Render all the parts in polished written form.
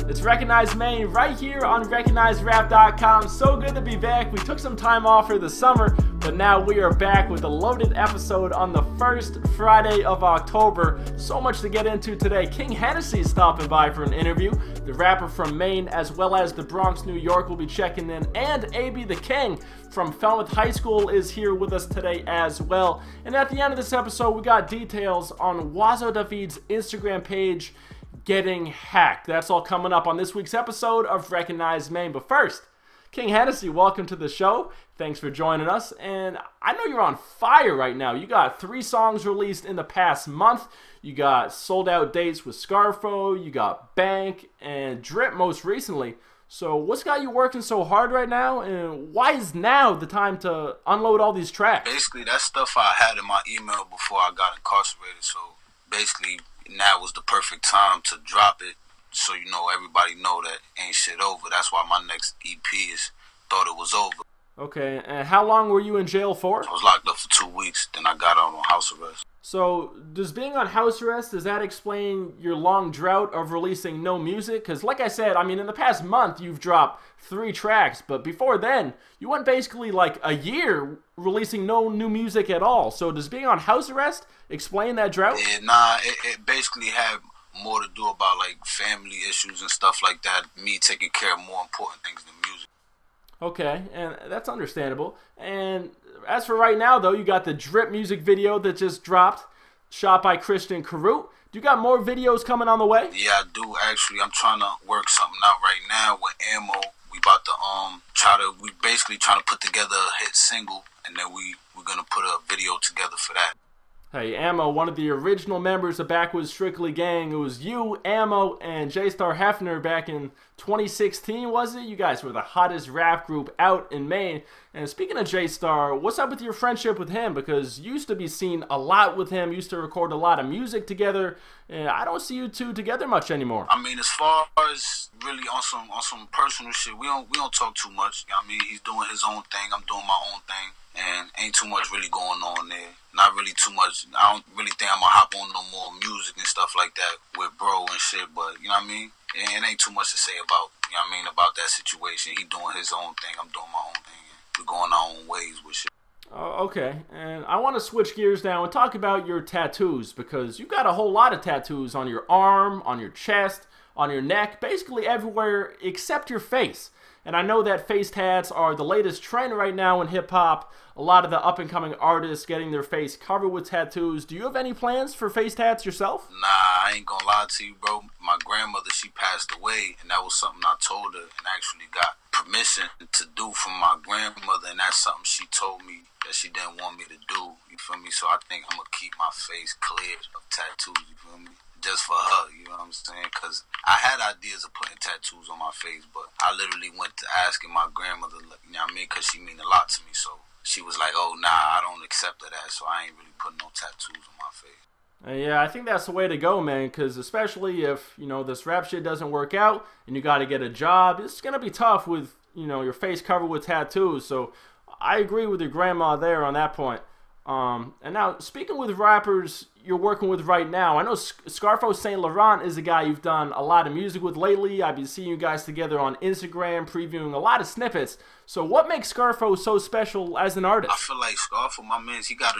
It's Recognize Maine right here on RecognizeRap.com. So good to be back. We took some time off for the summer, but now we are back with a loaded episode on the first Friday of October. So much to get into today. King Hennessy is stopping by for an interview. The rapper from Maine, as well as the Bronx, New York, will be checking in. And AB the King from Falmouth High School is here with us today as well. And at the end of this episode, we got details on Wazo David's Instagram page getting hacked. That's all coming up on this week's episode of Recognize Maine. But first, King Hennessy, welcome to the show. Thanks for joining us. And I know you're on fire right now. You got 3 songs released in the past month. You got sold out dates with Scarfo, you got Bank, and Drip most recently. So what's got you working so hard right now, and why is now the time to unload all these tracks? Basically, that stuff I had in my email before I got incarcerated. So basically, now was the perfect time to drop it, so everybody know that ain't shit over. That's why my next EP is Thought It Was Over. Okay, and how long were you in jail for? I was locked up for 2 weeks, then I got out on house arrest. So, does being on house arrest, does that explain your long drought of releasing no music? Because like I said, in the past month, you've dropped 3 tracks, but before then, you went basically like a year releasing no new music at all. So, does being on house arrest explain that drought? Yeah, nah, it basically had more to do about like family issues and stuff like that, me taking care of more important things than music. Okay, and that's understandable. And as for right now, though, you got the Drip music video that just dropped, shot by Christian Carute. Do you got more videos coming on the way? Yeah, I do, actually. I'm trying to work something out right now with Ammo. We about to we basically trying to put together a hit single, and then we're going to put a video together for that. Hey, Ammo, one of the original members of Backwoods Strictly Gang. It was you, Ammo, and Jstar Hefner back in 2016, was it? You guys were the hottest rap group out in Maine. And speaking of Jstar, what's up with your friendship with him? Because you used to be seen a lot with him, used to record a lot of music together, and I don't see you two together much anymore. As far as really on some personal shit, we don't talk too much. He's doing his own thing, I'm doing my own thing, and ain't too much really going on there. Not really too much. I don't really think I'm gonna hop on no more music and stuff like that with bro and shit, but it ain't too much to say about, about that situation. He doing his own thing, I'm doing my own thing. We're going our own ways with shit. Okay, and I want to switch gears now and talk about your tattoos, because you got a whole lot of tattoos on your arm, on your chest, on your neck, basically everywhere except your face. And I know that face tats are the latest trend right now in hip-hop. A lot of the up-and-coming artists getting their face covered with tattoos. Do you have any plans for face tats yourself? Nah, I ain't gonna lie to you, bro. My grandmother, she passed away, and that was something I told her and actually got permission to do from my grandmother, and that's something she told me that she didn't want me to do, you feel me? So I think I'm gonna keep my face clear of tattoos, you feel me? Just for her, you know what I'm saying? Because I had ideas of putting tattoos on my face, but I literally went to asking my grandmother, you know what I mean? Because she mean a lot to me, so she was like, oh, nah, I don't accept that, so I ain't really putting no tattoos on my face. Yeah, I think that's the way to go, man, because especially if, this rap shit doesn't work out and you got to get a job, it's going to be tough with, your face covered with tattoos. So I agree with your grandma there on that point. And now, speaking with rappers you're working with right now, I know Scarfo St. Laurent is a guy you've done a lot of music with lately. I've been seeing you guys together on Instagram, previewing a lot of snippets. So what makes Scarfo so special as an artist? I feel like Scarfo, my man, he got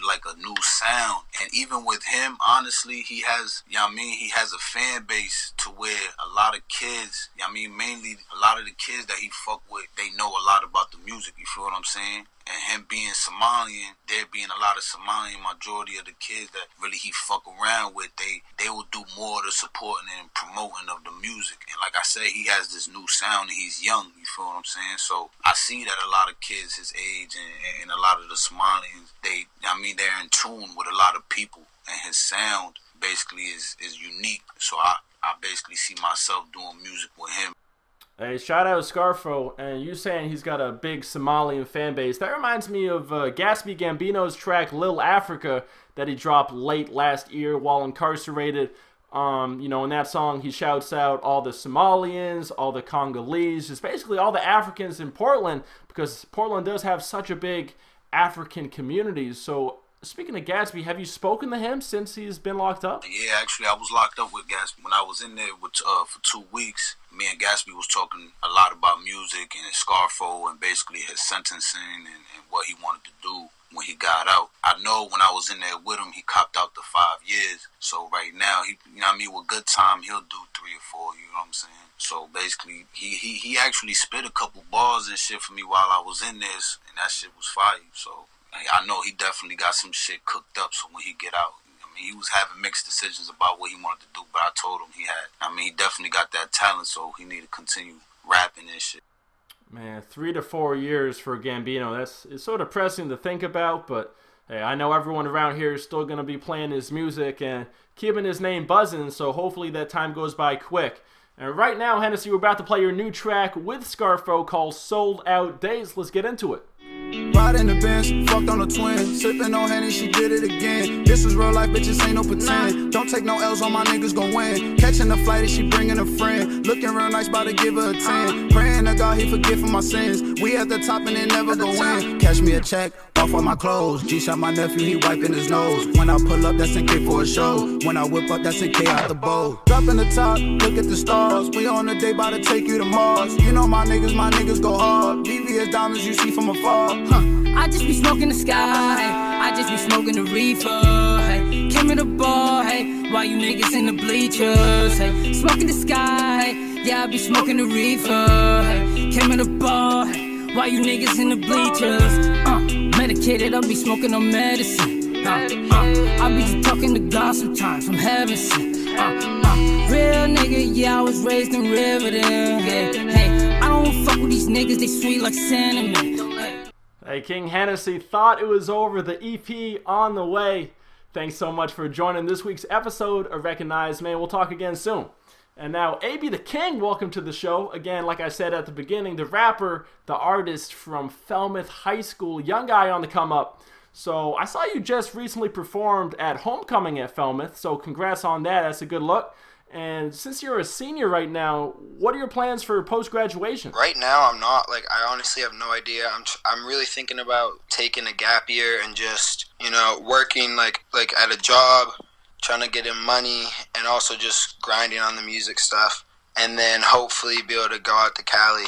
like a new sound. And even with him, honestly, he has, he has a fan base to where a lot of kids, mainly a lot of the kids that he fuck with, they know a lot about the music, you feel what I'm saying? And him being Somalian, there being a lot of Somalian, majority of the kids that really he fuck around with, they will do more of the supporting and promoting of the music. And like I said, he has this new sound and he's young, you feel what I'm saying? So I see that a lot of kids his age and a lot of the Somalians, they're in tune with a lot of people, and his sound basically is unique. So I basically see myself doing music with him. Hey, shout out Scarfo, and you saying he's got a big Somalian fan base. That reminds me of Gatsby Gambino's track Lil Africa that he dropped late last year while incarcerated. In that song he shouts out all the Somalians, all the Congolese, just basically all the Africans in Portland, because Portland does have such a big African community. So speaking of Gatsby, have you spoken to him since he's been locked up? Yeah, actually, I was locked up with Gatsby. When I was in there for 2 weeks, me and Gatsby was talking a lot about music and his Scarfo and basically his sentencing and what he wanted to do when he got out. I know when I was in there with him, he copped out the 5 years. So right now, he, you know what I mean, with good time, he'll do 3 or 4, you know what I'm saying? So basically, he actually spit a couple bars and shit for me while I was in this, and that shit was fire. So I know he definitely got some shit cooked up, so when he get out, I mean, he was having mixed decisions about what he wanted to do, but I told him he definitely got that talent, so he need to continue rapping and shit. Man, 3 to 4 years for Gambino, it's so depressing to think about, but hey, I know everyone around here is still going to be playing his music and keeping his name buzzing, so hopefully that time goes by quick. And right now, Hennessy, we're about to play your new track with Scarfo called Sold Out Days. Let's get into it. Riding the bench, fucked on a twin. Sipping on Henny, she did it again. This is real life, bitches, ain't no pretend. Don't take no L's, on my niggas gon' win. Catching the flight and she bringing a friend. Looking real nice, about to give her a 10. Praying to God he forgive for my sins. We at the top and it never go in. Catch me a check, off all my clothes. G-shot my nephew, he wiping his nose. When I pull up, that's in K for a show. When I whip up, that's in K out the bowl. Dropping the top, look at the stars. We on the day, about to take you to Mars. You know my niggas go hard. VVS diamonds you see from afar. I just be smoking the sky, I just be smoking the reefer, hey. Came in the bar, hey, while you niggas in the bleachers, hey. Smoking the sky, yeah, I be smoking the reefer, hey. Came in the bar, hey, while you niggas in the bleachers, medicated, I be smoking on medicine, I be just talking to God sometimes, I'm heaven sent, real nigga, yeah, I was raised in Riverdale, hey, I don't fuck with these niggas, they sweet like cinnamon. Hey, King Hennessy, thought it was over, the EP on the way. Thanks so much for joining this week's episode of Recognize Maine. We'll talk again soon. And now, AB the King, welcome to the show. Again, like I said at the beginning, the rapper, the artist from Falmouth High School, young guy on the come up. So I saw you just recently performed at Homecoming at Falmouth, so congrats on that. That's a good look. And since you're a senior right now, what are your plans for post-graduation? Right now, I'm not. Like, I honestly have no idea. I'm really thinking about taking a gap year and just, you know, working like at a job, trying to get in money, and also just grinding on the music stuff. And then hopefully be able to go out to Cali.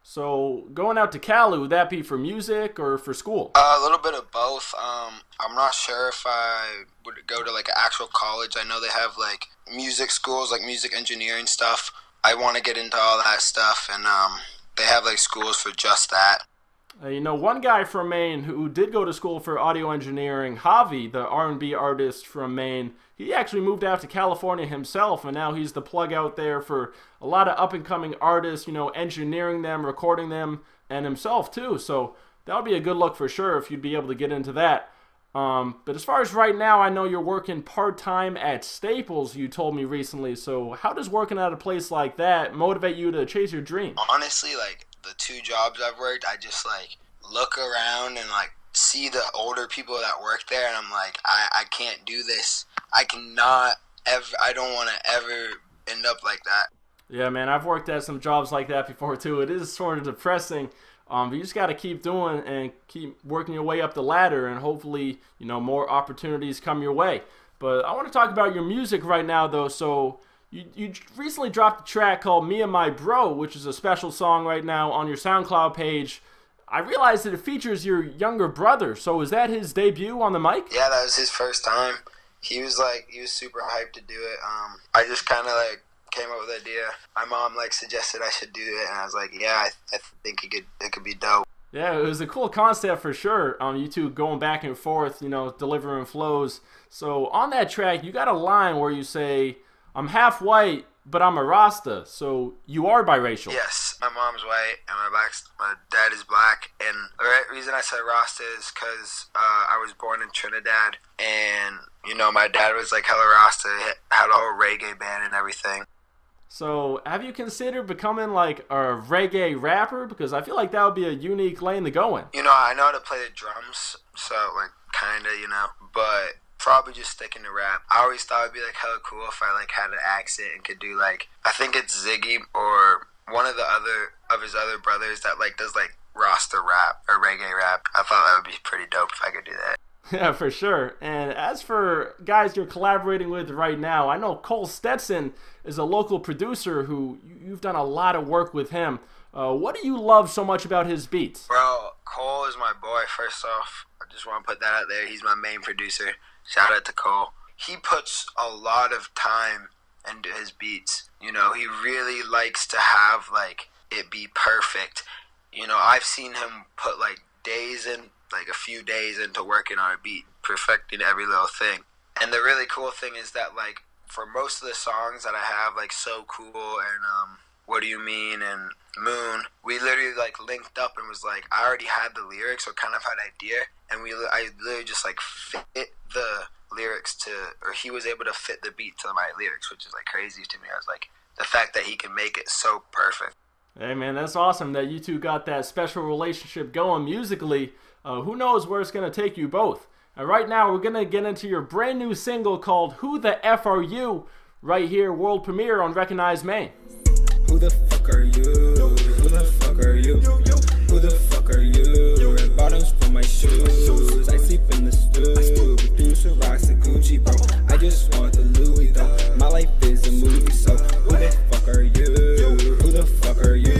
So going out to Cali, would that be for music or for school? A little bit of both. I'm not sure if I would go to like an actual college. I know they have like music schools, like music engineering stuff. I want to get into all that stuff, and they have like schools for just that. You know, one guy from Maine who did go to school for audio engineering, Javi, the R&B artist from Maine, he actually moved out to California himself, and now he's the plug out there for a lot of up-and-coming artists, you know, engineering them, recording them, and himself too. So that would be a good look for sure if you'd be able to get into that. But as far as right now, I know you're working part-time at Staples, you told me recently. So how does working at a place like that motivate you to chase your dream? Honestly, like, the 2 jobs I've worked, I just, like, look around and, like, see the older people that work there, and I'm like, I can't do this. I cannot ever, I don't want to ever end up like that. Yeah, man, I've worked at some jobs like that before, too. It is sort of depressing. But you just got to keep doing and keep working your way up the ladder, and hopefully, you know, more opportunities come your way. But I want to talk about your music right now, though. So you recently dropped a track called Me and My Bro, which is a special song right now on your SoundCloud page. I realized that it features your younger brother. So is that his debut on the mic? Yeah, that was his first time. He was super hyped to do it. I just kind of like came up with the idea. My mom like suggested I should do it, and I was like, yeah, I think it could be dope. Yeah, it was a cool concept for sure. You two going back and forth, you know, delivering flows. So on that track, you got a line where you say, "I'm half white, but I'm a Rasta." So you are biracial. Yes, my mom's white and my dad is black. And the reason I said Rasta is because I was born in Trinidad, and you know, my dad was like hella Rasta, had a whole reggae band and everything. So have you considered becoming like a reggae rapper? Because I feel like that would be a unique lane to go in. You know, I know how to play the drums, so like kinda, you know, but probably just sticking to rap. I always thought it'd be like hella cool if I like had an accent and could do like, I think it's Ziggy or one of his other brothers that like does like Rasta rap or reggae rap. I thought that would be pretty dope if I could do that. Yeah, for sure. And as for guys you're collaborating with right now, I know Cole Stetson is a local producer who you've done a lot of work with him. What do you love so much about his beats? Bro, Cole is my boy, first off. I just want to put that out there. He's my main producer. Shout out to Cole. He puts a lot of time into his beats. You know, he really likes to have, like, it be perfect. You know, I've seen him put, like, days in, like, a few days into working on a beat, perfecting every little thing. And the really cool thing is that, like, for most of the songs that I have, like So Cool and What Do You Mean and Moon, we literally like linked up and was like, I already had the lyrics or kind of had an idea, and I literally just like fit the lyrics to, or he was able to fit the beat to my lyrics, which is like crazy to me. I was like, the fact that he can make it so perfect. Hey man, that's awesome that you two got that special relationship going musically. Who knows where it's going to take you both. Right now we're going to get into your brand new single called Who the F Are You, right here, world premiere on Recognize Maine. Who the fuck are you? Who the fuck are you? Who the fuck are you? Red bottoms for my shoes. I sleep in the stew. Producer rocks a Gucci, bro. I just want the Louis though. My life is a movie, so who the fuck are you? Who the fuck are you?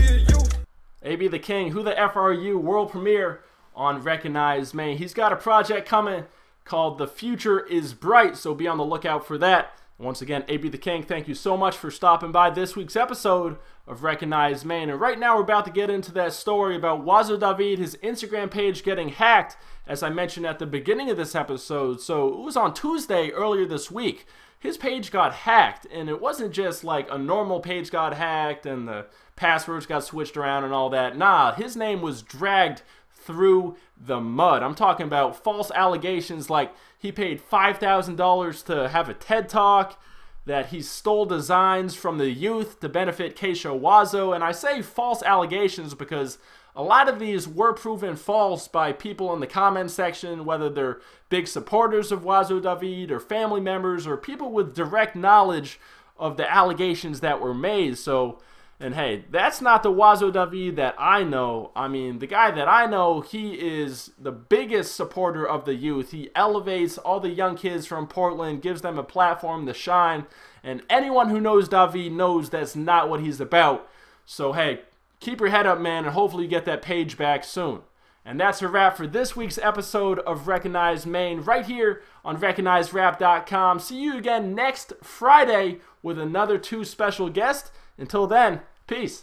AB the King, Who the F Are You, world premiere on Recognize Maine. He's got a project coming called The Future Is Bright, so be on the lookout for that. Once again, AB the King, thank you so much for stopping by this week's episode of Recognize Maine. And right now we're about to get into that story about Wazoo David, his Instagram page getting hacked, as I mentioned at the beginning of this episode. So it was on Tuesday earlier this week. His page got hacked, and it wasn't just like a normal page got hacked and the passwords got switched around and all that. Nah, his name was dragged through the mud. I'm talking about false allegations like he paid $5,000 to have a TED Talk, that he stole designs from the youth to benefit Keisha Wazoo. And I say false allegations because a lot of these were proven false by people in the comment section, whether they're big supporters of Wazoo David or family members or people with direct knowledge of the allegations that were made. So, and hey, that's not the Wazoo David that I know. I mean, the guy that I know, he is the biggest supporter of the youth. He elevates all the young kids from Portland, gives them a platform to shine. And anyone who knows David knows that's not what he's about. So hey, keep your head up, man, and hopefully you get that page back soon. And that's a wrap for this week's episode of Recognize Maine, right here on RecognizeRap.com. See you again next Friday with another 2 special guests. Until then, peace.